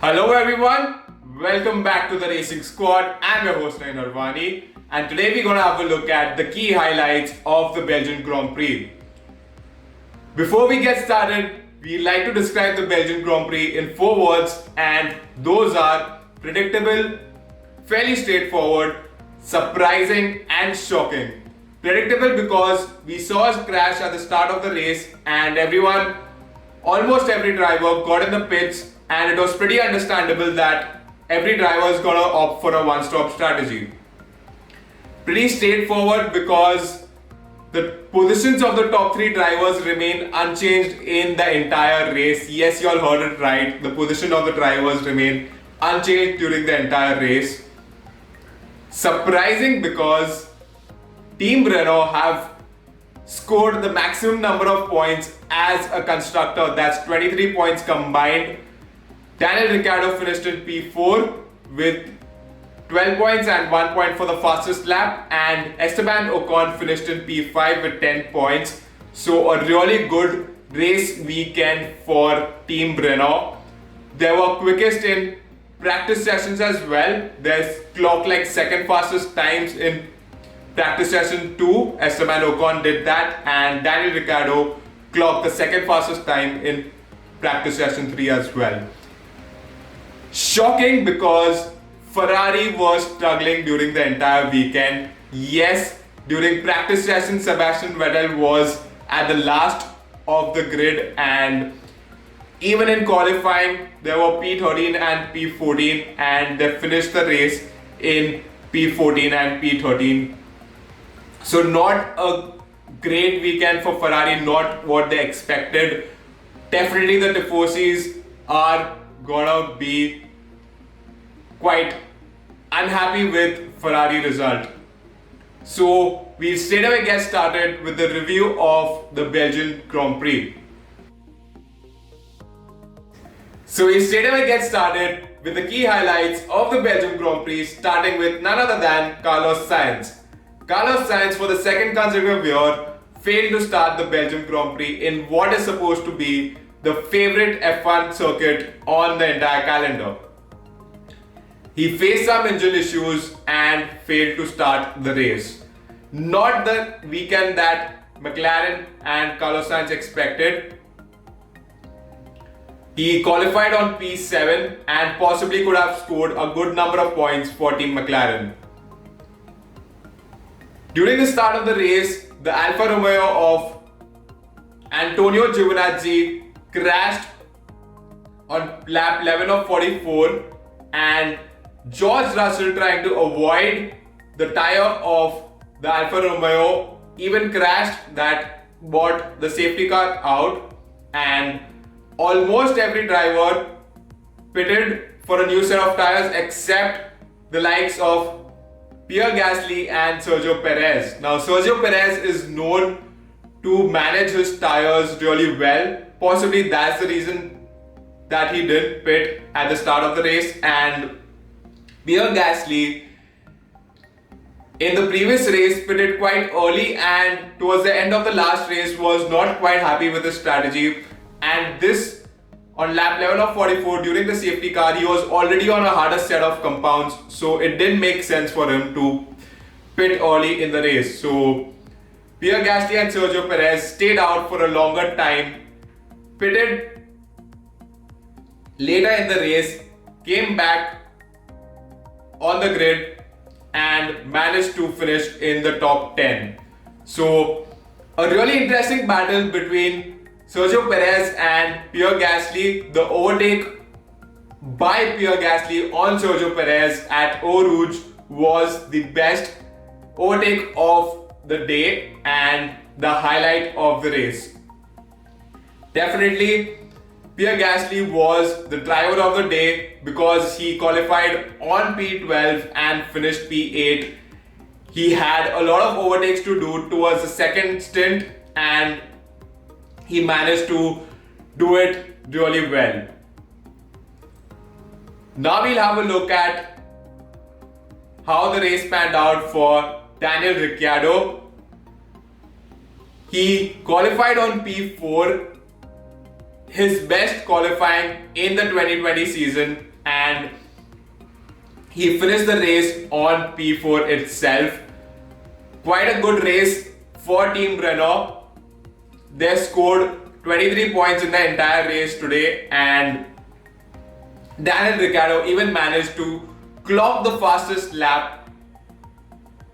Hello everyone, welcome back to the Racing Squad. I'm your host Naren Harwani, and today we're gonna have a look at the key highlights of the Belgian Grand Prix. Before we get started, we like to describe the Belgian Grand Prix in 4 words, and those are predictable, fairly straightforward, surprising and shocking. Predictable because we saw a crash at the start of the race and almost every driver got in the pits, and it was pretty understandable that every driver is gonna opt for a one-stop strategy. Pretty straightforward because the positions of the top 3 drivers remain unchanged in the entire race. Yes, you all heard it right. The position of the drivers remain unchanged during the entire race. Surprising because Team Renault have scored the maximum number of points as a constructor. That's 23 points combined. Daniel Ricciardo finished in P4 with 12 points and 1 point for the fastest lap, and Esteban Ocon finished in P5 with 10 points. So a really good race weekend for Team Renault. They were quickest in practice sessions as well. There's clocked like second fastest times in practice session 2. Esteban Ocon did that, and Daniel Ricciardo clocked the second fastest time in practice session 3 as well. Shocking because Ferrari was struggling during the entire weekend. Yes, during practice session, Sebastian Vettel was at the last of the grid, and even in qualifying, there were P13 and P14, and they finished the race in P14 and P13. So not a great weekend for Ferrari, not what they expected. Definitely the Tifosis are gonna be quite unhappy with Ferrari result. So we'll straight away get started with the review of the Belgian Grand Prix. So we'll straight away get started with the key highlights of the Belgian Grand Prix, starting with none other than Carlos Sainz. Carlos Sainz, for the second consecutive year, failed to start the Belgian Grand Prix in what is supposed to be the favorite F1 circuit on the entire calendar. He faced some engine issues and failed to start the race. Not the weekend that McLaren and Carlos Sainz expected. He qualified on P7 and possibly could have scored a good number of points for Team McLaren. During the start of the race, the Alfa Romeo of Antonio Giovinazzi crashed on lap 11 of 44, and George Russell, trying to avoid the tire of the Alfa Romeo, even crashed. That brought the safety car out, and almost every driver pitted for a new set of tires except the likes of Pierre Gasly and Sergio Perez. Now, Sergio Perez is known to manage his tires really well. Possibly that's the reason that he didn't pit at the start of the race. And Pierre Gasly, in the previous race, pitted quite early, and towards the end of the last race was not quite happy with his strategy. And this, on lap 11 of 44, during the safety car, he was already on a harder set of compounds, so it didn't make sense for him to pit early in the race. So Pierre Gasly and Sergio Perez stayed out for a longer time, pitted later in the race, came back on the grid and managed to finish in the top 10. So a really interesting battle between Sergio Perez and Pierre Gasly. The overtake by Pierre Gasly on Sergio Perez at Eau Rouge was the best overtake of the day and the highlight of the race. Definitely Pierre Gasly was the driver of the day because he qualified on P12 and finished P8. He had a lot of overtakes to do towards the second stint, and he managed to do it really well. Now we'll have a look at how the race panned out for Daniel Ricciardo. He qualified on P4. his best qualifying in the 2020 season, and he finished the race on P4 itself. Quite a good race for Team Renault. They scored 23 points in the entire race today, and Daniel Ricciardo even managed to clock the fastest lap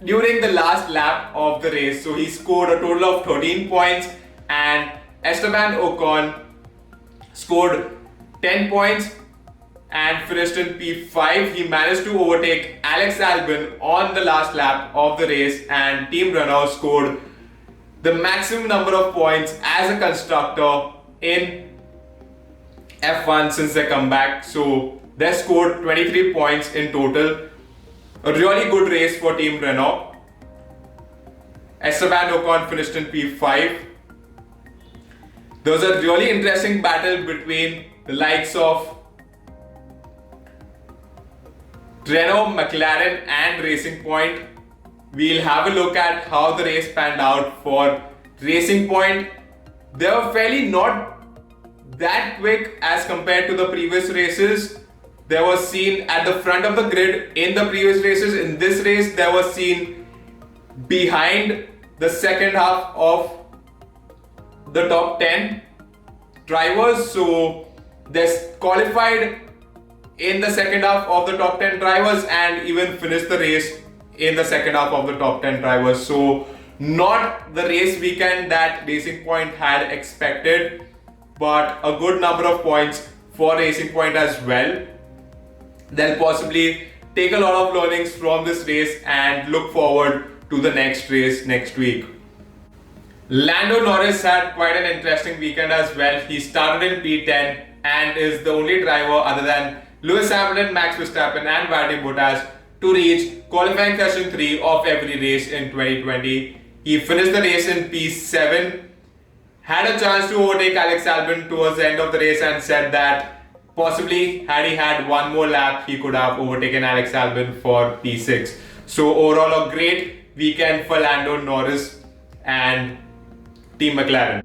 during the last lap of the race. So he scored a total of 13 points, and Esteban Ocon scored 10 points and finished in P5. He managed to overtake Alex Albon on the last lap of the race, and Team Renault scored the maximum number of points as a constructor in F1 since their comeback. So they scored 23 points in total. A really good race for Team Renault. Esteban Ocon finished in P5. There was a really interesting battle between the likes of Renault, McLaren and Racing Point. We'll have a look at how the race panned out for Racing Point. They were fairly not that quick as compared to the previous races. They were seen at the front of the grid in the previous races. In this race, they were seen behind the second half of the top 10 drivers. So they qualified in the second half of the top 10 drivers and even finished the race in the second half of the top 10 drivers. So not the race weekend that Racing Point had expected, but a good number of points for Racing Point as well. They'll possibly take a lot of learnings from this race and look forward to the next race next week. Lando Norris had quite an interesting weekend as well. He started in P10 and is the only driver other than Lewis Hamilton, Max Verstappen and Valtteri Bottas to reach qualifying session 3 of every race in 2020. He finished the race in P7, had a chance to overtake Alex Albon towards the end of the race and said that possibly had he had one more lap, he could have overtaken Alex Albon for P6. So overall a great weekend for Lando Norris and Team McLaren.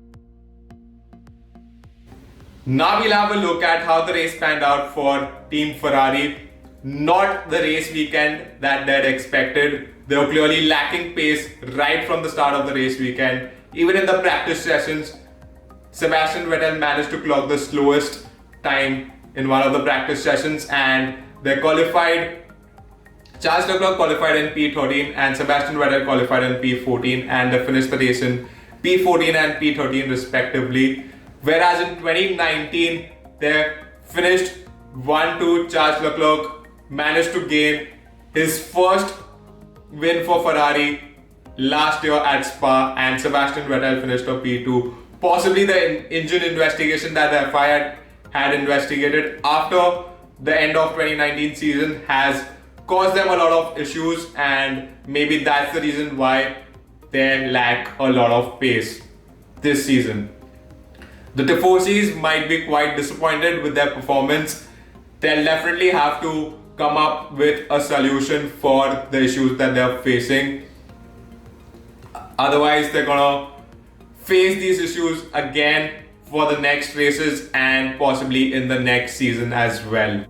Now we'll have a look at how the race panned out for Team Ferrari. Not the race weekend that they'd expected. They were clearly lacking pace right from the start of the race weekend. Even in the practice sessions, Sebastian Vettel managed to clock the slowest time in one of the practice sessions, and they qualified. Charles Leclerc qualified in P13 and Sebastian Vettel qualified in P14, and they finished the race in P14 and P13 respectively. Whereas in 2019, they finished 1-2. Charles Leclerc managed to gain his first win for Ferrari last year at Spa, and Sebastian Vettel finished a P2. Possibly the engine investigation that the FIA had investigated after the end of 2019 season has caused them a lot of issues, and maybe that's the reason why they lack a lot of pace this season. The Tifosis might be quite disappointed with their performance. They'll definitely have to come up with a solution for the issues that they're facing. Otherwise, they're gonna face these issues again for the next races and possibly in the next season as well.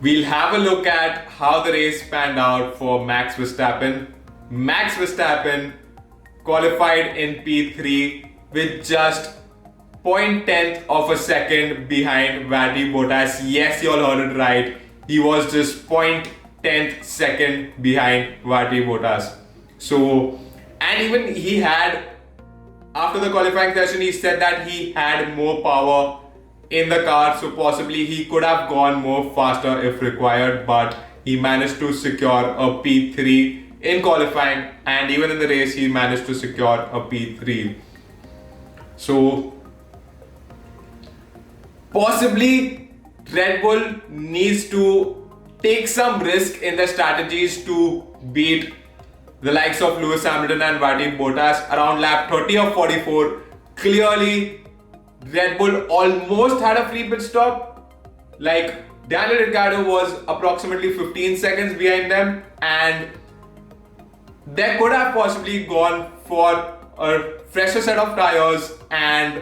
We'll have a look at how the race panned out for Max Verstappen. Max Verstappen qualified in P3 with just 0.10 of a second behind Valtteri Bottas. Yes, you all heard it right. He was just 0.10 second behind Valtteri Bottas. So, and even he had, after the qualifying session, he said that he had more power in the car, so possibly he could have gone more faster if required, but he managed to secure a P3 in qualifying, and even in the race he managed to secure a P3. So possibly Red Bull needs to take some risk in their strategies to beat the likes of Lewis Hamilton and Valtteri Bottas around lap 30 or 44. Clearly Red Bull almost had a free pit stop. Like, Daniel Ricciardo was approximately 15 seconds behind them, and they could have possibly gone for a fresher set of tires, and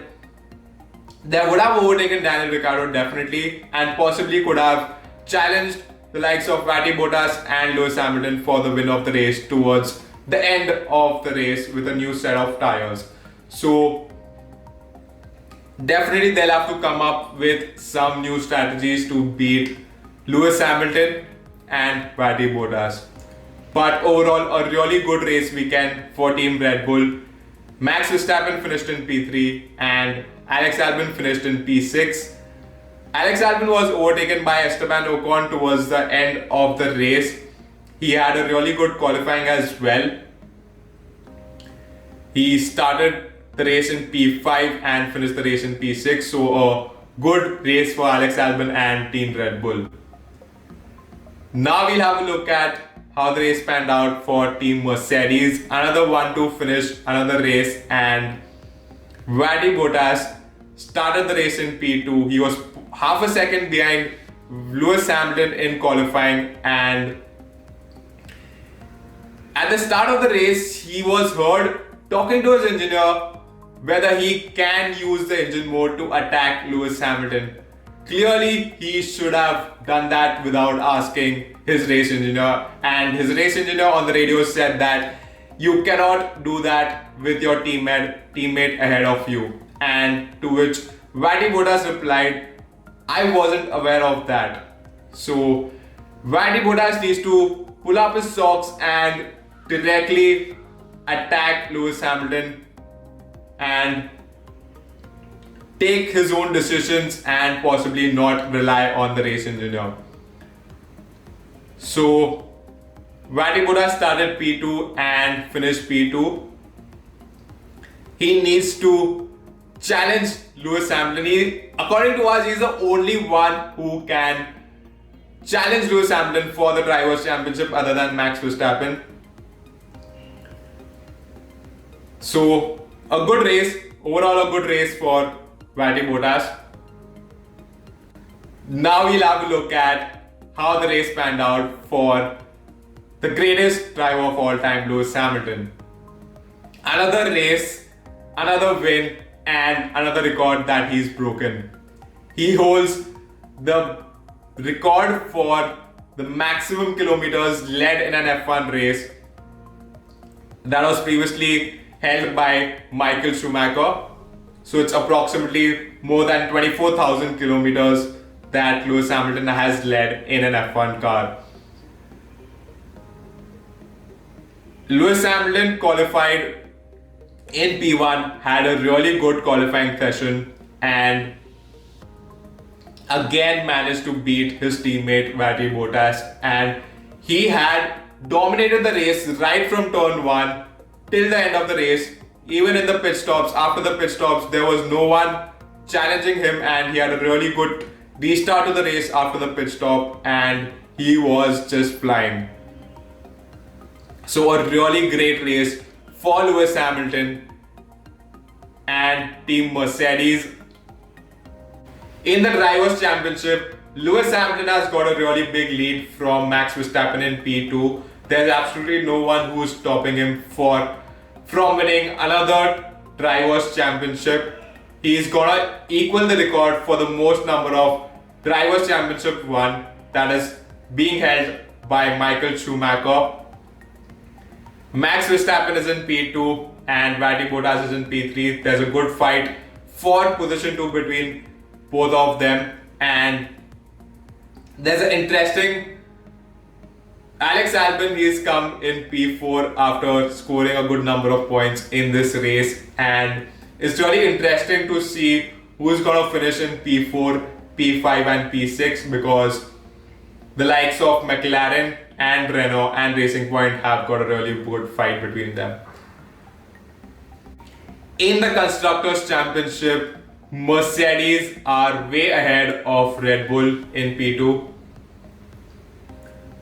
they would have overtaken Daniel Ricciardo definitely, and possibly could have challenged the likes of Valtteri Bottas and Lewis Hamilton for the win of the race towards the end of the race with a new set of tires. So definitely they'll have to come up with some new strategies to beat Lewis Hamilton and Valtteri Bottas. But overall, a really good race weekend for Team Red Bull. Max Verstappen finished in P3 and Alex Albon finished in P6. Alex Albon was overtaken by Esteban Ocon towards the end of the race. He had a really good qualifying as well. He started the race in P5 and finished the race in P6. So a good race for Alex Albon and Team Red Bull. Now we'll have a look at how the race panned out for Team Mercedes. Another 1-2 finish, another race, and Valtteri Bottas started the race in P2. He was half a second behind Lewis Hamilton in qualifying, and at the start of the race he was heard talking to his engineer whether he can use the engine mode to attack Lewis Hamilton. Clearly he should have done that without asking his race engineer, and his race engineer on the radio said that you cannot do that with your teammate ahead of you. And to which Valtteri Bottas replied, I wasn't aware of that. So Valtteri Bottas needs to pull up his socks and directly attack Lewis Hamilton and take his own decisions and possibly not rely on the race engineer. So Valtteri Bottas started P2 and finished P2. He needs to challenge Lewis Hamilton. According to us, he's the only one who can challenge Lewis Hamilton for the Drivers' Championship other than Max Verstappen. So a good race, overall a good race for Valtteri Bottas. Now we'll have a look at how the race panned out for the greatest driver of all time, Lewis Hamilton. Another race, another win, and another record that he's broken. He holds the record for the maximum kilometers led in an F1 race that was previously held by Micheal Schumacher. So it's approximately more than 24,000 kilometers that Lewis Hamilton has led in an F1 car. Lewis Hamilton qualified in P1, had a really good qualifying session, and again managed to beat his teammate Valtteri Bottas, and he had dominated the race right from turn 1 till the end of the race. Even in the pit stops, after the pit stops, there was no one challenging him, and he had a really good restart to the race after the pit stop, and he was just flying. So a really great race for Lewis Hamilton and Team Mercedes. In the Drivers' Championship, Lewis Hamilton has got a really big lead from Max Verstappen in P2. There's absolutely no one who's stopping him from winning another Drivers' Championship. He's gonna equal the record for the most number of Drivers' Championship won, that is being held by Micheal Schumacher. Max Verstappen is in P2 and Valtteri Bottas is in P3. There's a good fight for position 2 between both of them, and there's an interesting Alex Albon. He's come in P4 after scoring a good number of points in this race, and it's really interesting to see who's gonna finish in P4, P5 and P6, because the likes of McLaren and Renault and Racing Point have got a really good fight between them. In the Constructors' Championship, Mercedes are way ahead of Red Bull in P2.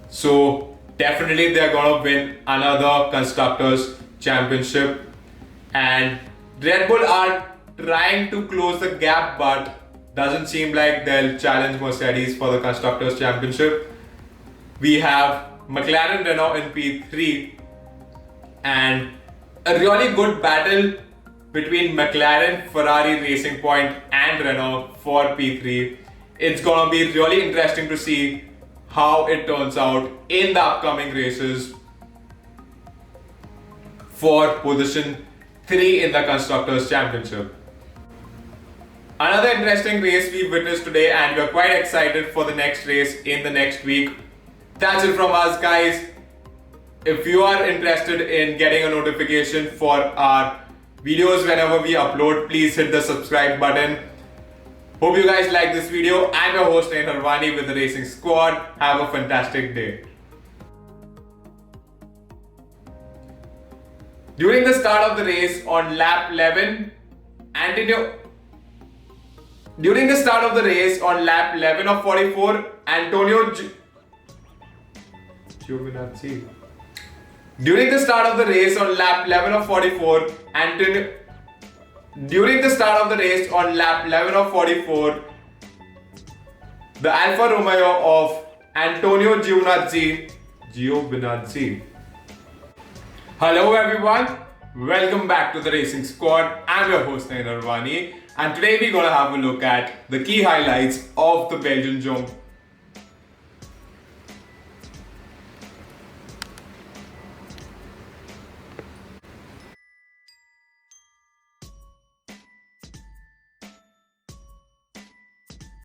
So definitely they're gonna win another Constructors' Championship, and Red Bull are trying to close the gap, but doesn't seem like they'll challenge Mercedes for the Constructors' Championship. We have McLaren Renault in P3, and a really good battle between McLaren, Ferrari, Racing Point and Renault for P3. It's gonna be really interesting to see how it turns out in the upcoming races for position 3 in the Constructors' Championship. Another interesting race we witnessed today, and we're quite excited for the next race in the next week. That's it from us, guys. If you are interested in getting a notification for our videos whenever we upload, please hit the subscribe button. Hope you guys like this video. I'm your host Naren Harwani with the Racing Squad. Have a fantastic day. During the start of the race on lap 11, During the start of the race on lap 11 of 44, Giovinazzi. During the start of the race on lap 11 of 44, the Alfa Romeo of Antonio Giovinazzi. Hello everyone, welcome back to the Racing Squad. I'm your host Naren Harwani, and today we're gonna have a look at the key highlights of the Belgian